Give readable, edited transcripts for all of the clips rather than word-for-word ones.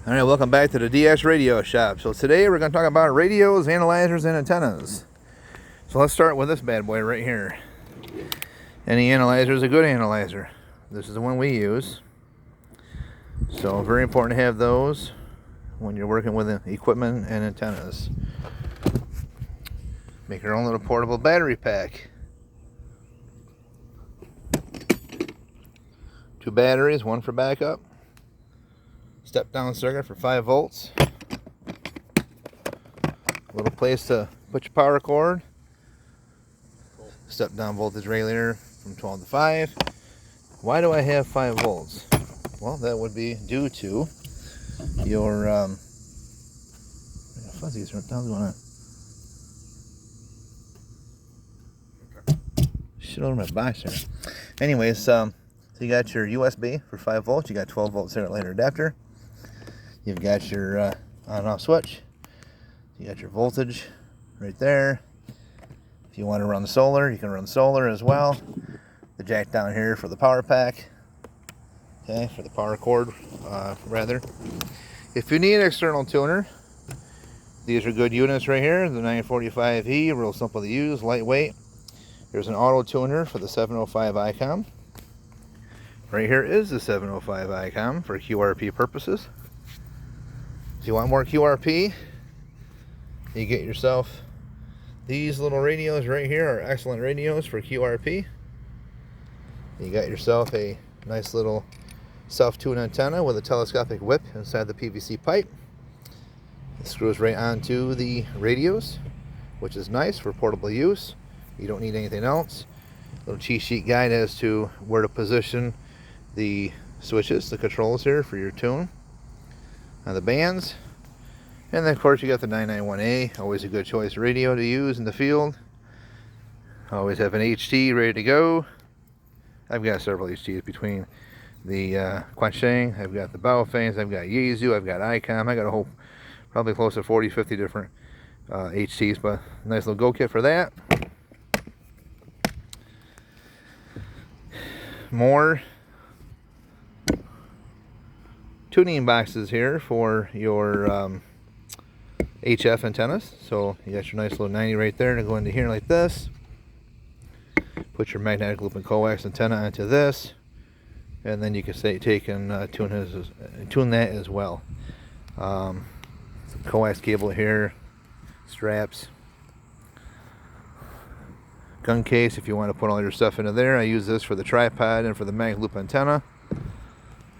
Alright, welcome back to the DS Radio Shop. So today we're going to talk about radios, analyzers, and antennas. So let's start with this bad boy right here. Any analyzer is a good analyzer. This is the one we use. So very important to have those when you're working with equipment and antennas. Make your own little portable battery pack. 2 batteries, one for backup. Step down circuit for 5 volts. A little place to put your power cord. Step down voltage regulator from 12 to 5. Why do I have 5 volts? Well, that would be due to your fuzzies right down going on. Shit over my box here. Anyways, so you got your USB for 5 volts. You got 12 volt circuit regulator adapter. You've got your on and off switch. You got your voltage right there. If you want to run solar, you can run solar as well. The jack down here for the power pack. Okay, for the power cord, rather. If you need an external tuner, these are good units right here. The 945E, real simple to use, lightweight. There's an auto tuner for the 705 ICOM. Right here is the 705 ICOM for QRP purposes. If you want more QRP, you get yourself these little radios right here are excellent radios for QRP. You got yourself a nice little self-tune antenna with a telescopic whip inside the PVC pipe. It screws right onto the radios, which is nice for portable use. You don't need anything else. Little cheat sheet guide as to where to position the switches, the controls here for your tune. The bands, and then of course you got the 991A, always a good choice radio to use in the field. Always have an HT ready to go. I've got several HTs between the Quansheng, I've got the Baofengs, I've got Yaesu, I've got ICOM, I got a whole probably close to 40-50 different HTs, but nice little go kit for that. More tuning boxes here for your HF antennas. So you got your nice little 90 right there to go into here like this. Put your magnetic loop and coax antenna onto this, and then you can take and tune that as well. Some coax cable here, straps, gun case if you want to put all your stuff into there. I use this for the tripod and for the mag loop antenna.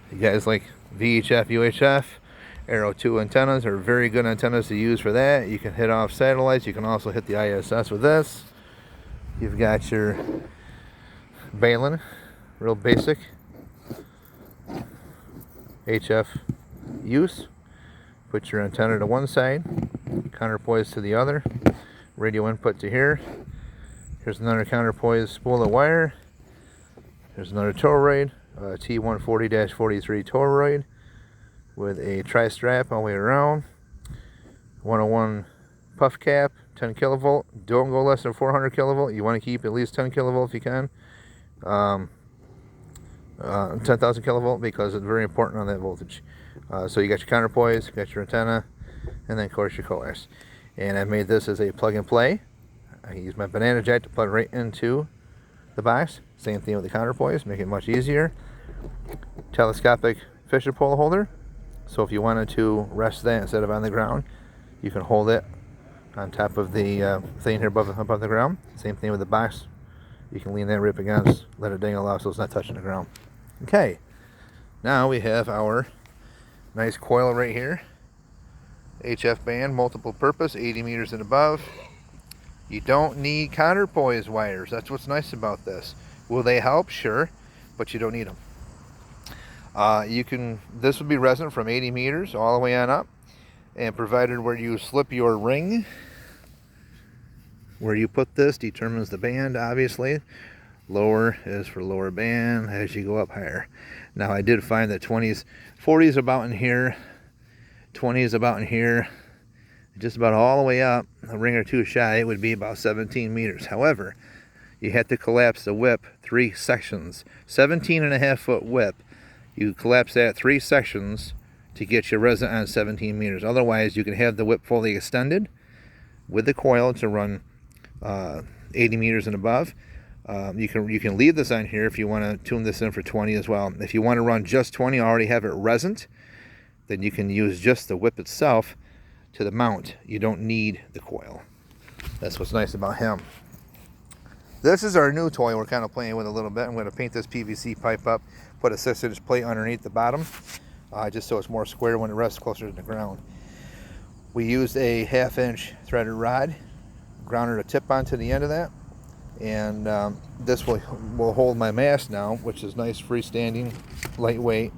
You guys like VHF, UHF, Arrow 2 antennas are very good antennas to use for that. You can hit off satellites. You can also hit the ISS with this. You've got your Balun, real basic HF use. Put your antenna to one side, counterpoise to the other, radio input to here. Here's another counterpoise spool of wire. There's another toroid, T140-43 toroid with a tri-strap all the way around. 101 puff cap, 10 kilovolt. Don't go less than 400 kilovolt. You want to keep at least 10 kilovolt if you can. 10,000 kilovolt because it's very important on that voltage. So you got your counterpoise, you got your antenna, and then of course your coax. And I made this as a plug and play. I use my banana jack to plug right into the box. Same thing with the counterpoise, make it much easier. Telescopic fishing pole holder. So if you wanted to rest that instead of on the ground, you can hold it on top of the thing here above the ground. Same thing with the box. You can lean that right up against, let it dangle off so it's not touching the ground. Okay, now we have our nice coil right here. HF band, multiple purpose, 80 meters and above. You don't need counterpoise wires. That's what's nice about this. Will they help? Sure, but you don't need them. This would be resonant from 80 meters all the way on up, and provided where you slip your ring, where you put this determines the band, obviously. Lower is for lower band as you go up higher. Now I did find that 40s about in here, 20s about in here, just about all the way up, a ring or two shy, it would be about 17 meters. However, you had to collapse the whip 3 sections. 17.5 foot whip. You collapse that 3 sections to get you resin on 17 meters. Otherwise, you can have the whip fully extended with the coil to run 80 meters and above. You can leave this on here if you want to tune this in for 20 as well. If you want to run just 20, already have it resined, then you can use just the whip itself to the mount. You don't need the coil. That's what's nice about him. This is our new toy we're kind of playing with a little bit. I'm going to paint this PVC pipe up, put a 6-inch plate underneath the bottom, just so it's more square when it rests closer to the ground. We used a 1/2-inch threaded rod, grounded a tip onto the end of that, and this will hold my mast now, which is nice, freestanding, lightweight.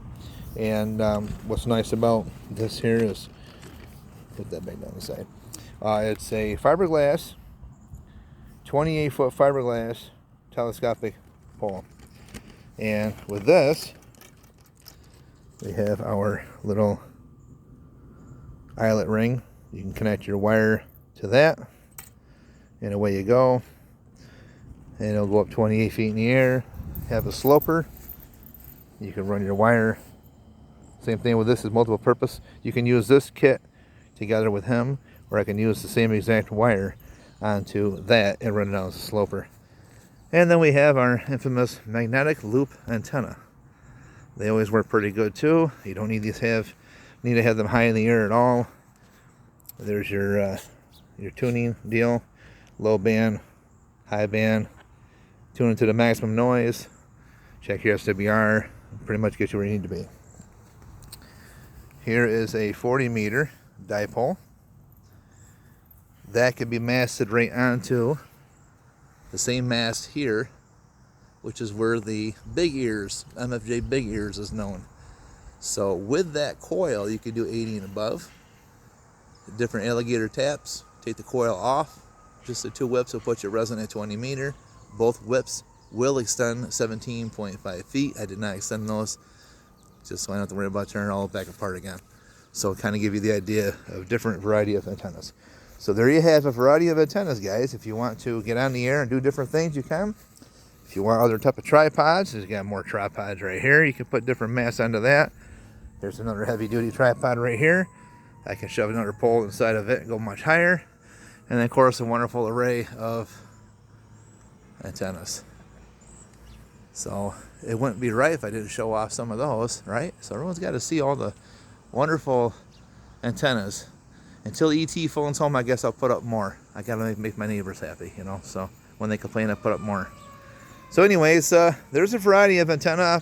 And what's nice about this here is, put that back down the side. It's a fiberglass, 28-foot fiberglass telescopic pole. And with this, we have our little eyelet ring. You can connect your wire to that, and away you go. And it'll go up 28 feet in the air. Have a sloper. You can run your wire. Same thing with this, is multiple purpose. You can use this kit together with him, or I can use the same exact wire onto that and run it out as a sloper. And then we have our infamous magnetic loop antenna. They always work pretty good too. You don't need to have them high in the air at all. There's your tuning deal, low band, high band, tune it to the maximum noise, check your SWR, pretty much get you where you need to be. Here is a 40-meter dipole. That can be masted right onto the same mast here, which is where the big ears, MFJ big ears, is known. So with that coil, you can do 80 and above. Different alligator taps, take the coil off. Just the 2 whips will put your resin at 20 meter. Both whips will extend 17.5 feet. I did not extend those, just so I don't have to worry about turning it all back apart again. So kind of give you the idea of different variety of antennas. So there you have a variety of antennas, guys. If you want to get on the air and do different things, you can. If you want other type of tripods, there's got more tripods right here. You can put different mass onto that. There's another heavy duty tripod right here. I can shove another pole inside of it and go much higher. And then of course a wonderful array of antennas. So it wouldn't be right if I didn't show off some of those, right? So everyone's got to see all the wonderful antennas. Until ET phones home, I guess I'll put up more. I gotta make my neighbors happy, you know, so when they complain, I put up more. So anyways, there's a variety of antenna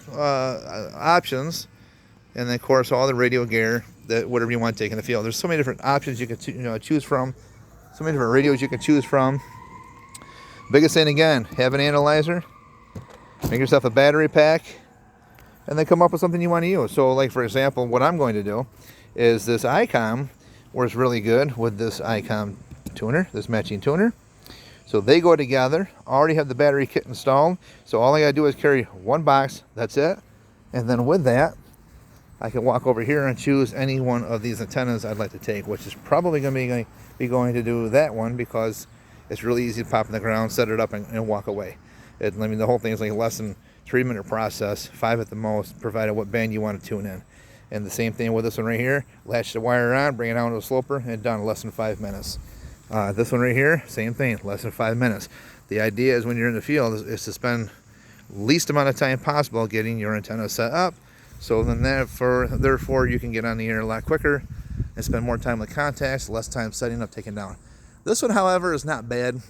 options, and then of course all the radio gear, that whatever you want to take in the field. There's so many different options you can choose from, so many different radios you can choose from. Biggest thing again, have an analyzer, make yourself a battery pack, and then come up with something you want to use. So like for example, what I'm going to do is this ICOM works really good with this ICOM tuner, this matching tuner. So they go together. I already have the battery kit installed, so all I gotta do is carry one box, that's it. And then with that, I can walk over here and choose any one of these antennas I'd like to take, which is probably gonna be going to do that one, because it's really easy to pop in the ground, set it up, and walk away. I mean, the whole thing is like less than 3-minute process, 5 at the most, provided what band you want to tune in. And the same thing with this one right here. Latch the wire on, bring it down to a sloper, and done, less than 5 minutes. This one right here, same thing, less than 5 minutes. The idea is when you're in the field is to spend least amount of time possible getting your antenna set up. So then therefore you can get on the air a lot quicker and spend more time with contacts, less time setting up, taking down. This one, however, is not bad.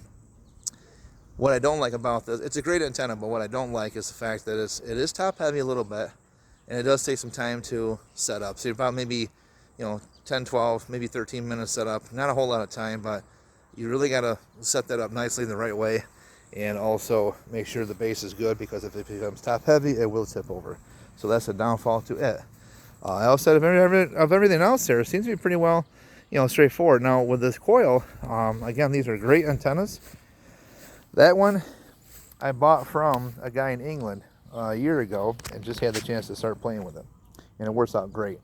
What I don't like about this, it's a great antenna, but what I don't like is the fact that it is top heavy a little bit. And it does take some time to set up. So you're about maybe, 10, 12, maybe 13 minutes set up. Not a whole lot of time, but you really got to set that up nicely the right way. And also make sure the base is good, because if it becomes top heavy, it will tip over. So that's a downfall to it. Outside of everything else there, it seems to be pretty well, straightforward. Now with this coil, again, these are great antennas. That one I bought from a guy in England a year ago, and just had the chance to start playing with it, and it works out great.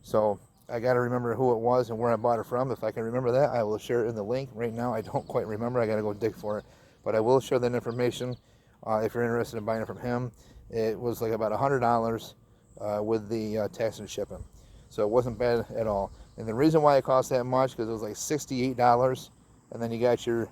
So I got to remember who it was and where I bought it from. If I can remember that, I will share it in the link. Right now I don't quite remember. I got to go dig for it, but I will share that information if you're interested in buying it from him. It was like about $100 with the tax and shipping. So it wasn't bad at all. And the reason why it cost that much, because it was like $68, and then you got your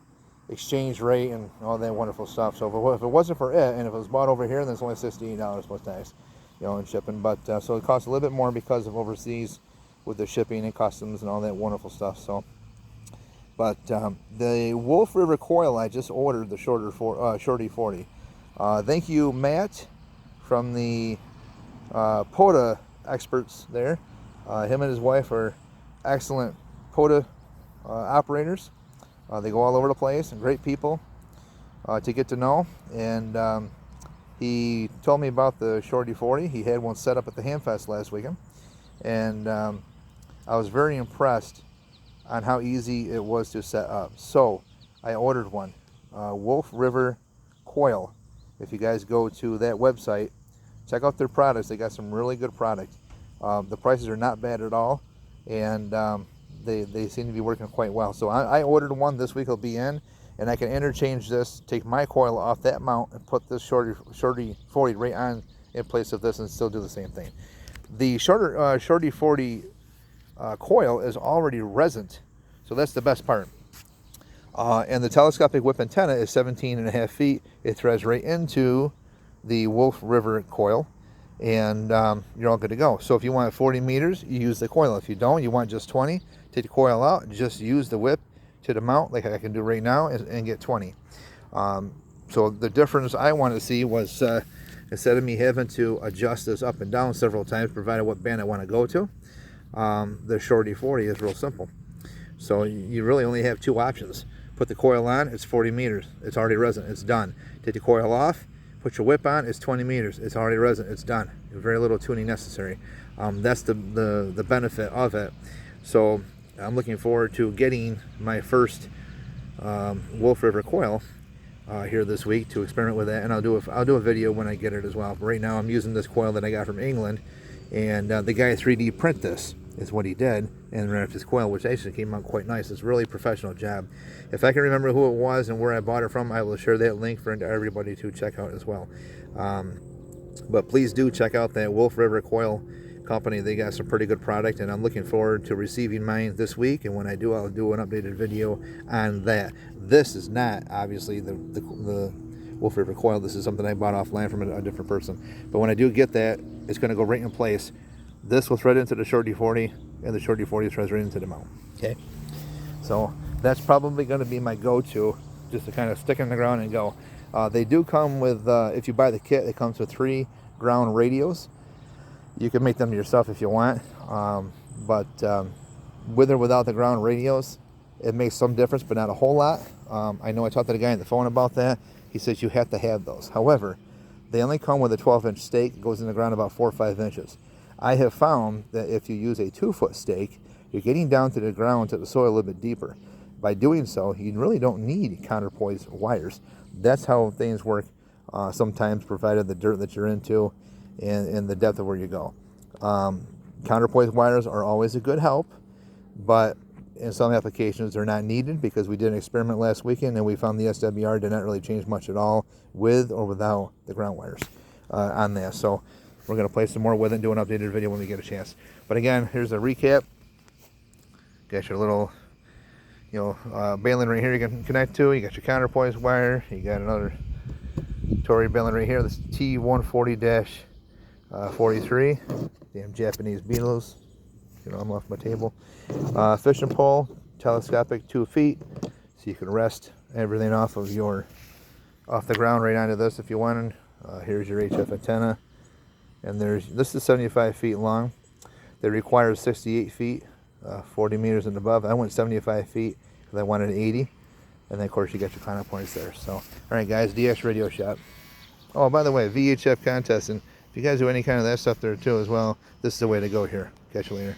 exchange rate and all that wonderful stuff. So if it wasn't for it, and if it was bought over here, then it's only $68 plus tax, you know, in shipping. But so it costs a little bit more because of overseas with the shipping and customs and all that wonderful stuff. So, but the Wolf River coil, I just ordered the Shorty 40. Thank you, Matt, from the POTA experts there. Him and his wife are excellent POTA operators. They go all over the place and great people to get to know. And he told me about the Shorty 40. He had one set up at the Hamfest last weekend. And I was very impressed on how easy it was to set up. So I ordered one, Wolf River coil. If you guys go to that website, check out their products. They got some really good products. The prices are not bad at all, and they seem to be working quite well. So I ordered one. This week it'll be in, and I can interchange this, take my coil off that mount, and put this Shorty 40 right on in place of this, and still do the same thing. The Shorty 40 coil is already resonant, so that's the best part. And the telescopic whip antenna is 17.5 feet. It threads right into the Wolf River coil, and you're all good to go. So if you want 40 meters, you use the coil. If you don't, you want just 20, take the coil out, just use the whip to the mount like I can do right now and get 20. So the difference I wanted to see was instead of me having to adjust this up and down several times, provided what band I want to go to, the Shorty 40 is real simple. So you really only have two options. Put the coil on, it's 40 meters. It's already resonant, it's done. Take the coil off, put your whip on, it's 20 meters. It's already resonant, it's done. Very little tuning necessary. That's the benefit of it. So I'm looking forward to getting my first Wolf River coil here this week to experiment with that, and I'll do a video when I get it as well. But right now I'm using this coil that I got from England, and the guy 3D print this is what he did, and ran up this coil, which actually came out quite nice. It's a really professional job. If I can remember who it was and where I bought it from, I will share that link for everybody to check out as well. But please do check out that Wolf River coil company. They got some pretty good product, and I'm looking forward to receiving mine this week. And when I do, I'll do an updated video on that. This is not obviously the Wolf River coil. This is something I bought offline from a different person. But when I do get that, it's going to go right in place. This will thread into the Shorty 40, and the Shorty 40 threads right into the mount. Okay, so that's probably going to be my go-to, just to kind of stick in the ground and go. They do come with, if you buy the kit, it comes with 3 ground radios. You can make them yourself if you want, but with or without the ground radios, it makes some difference, but not a whole lot. I know I talked to the guy on the phone about that. He says you have to have those. However, they only come with a 12-inch stake. It goes in the ground about 4 or 5 inches. I have found that if you use a 2-foot stake, you're getting down to the ground, to the soil a little bit deeper. By doing so, you really don't need counterpoise wires. That's how things work sometimes, provided the dirt that you're into and the depth of where you go. Counterpoise wires are always a good help, but in some applications they're not needed, because we did an experiment last weekend and we found the SWR did not really change much at all with or without the ground wires on that. So we're going to play some more with it and do an updated video when we get a chance. But again, here's a recap. Got your little, baling right here you can connect to. You got your counterpoise wire. You got another Torii baling right here. This T140-43. Damn Japanese beetles. I'm off my table. Fishing pole, telescopic 2 feet, so you can rest everything off the ground right onto this if you wanted. Here's your HF antenna. And this is 75 feet long. They require 68 feet, 40 meters and above. I went 75 feet because I wanted 80. And then, of course, you got your counterpoints there. So, all right, guys, DX Radio Shop. Oh, by the way, VHF contest. And if you guys do any kind of that stuff there, too, as well, this is the way to go here. Catch you later.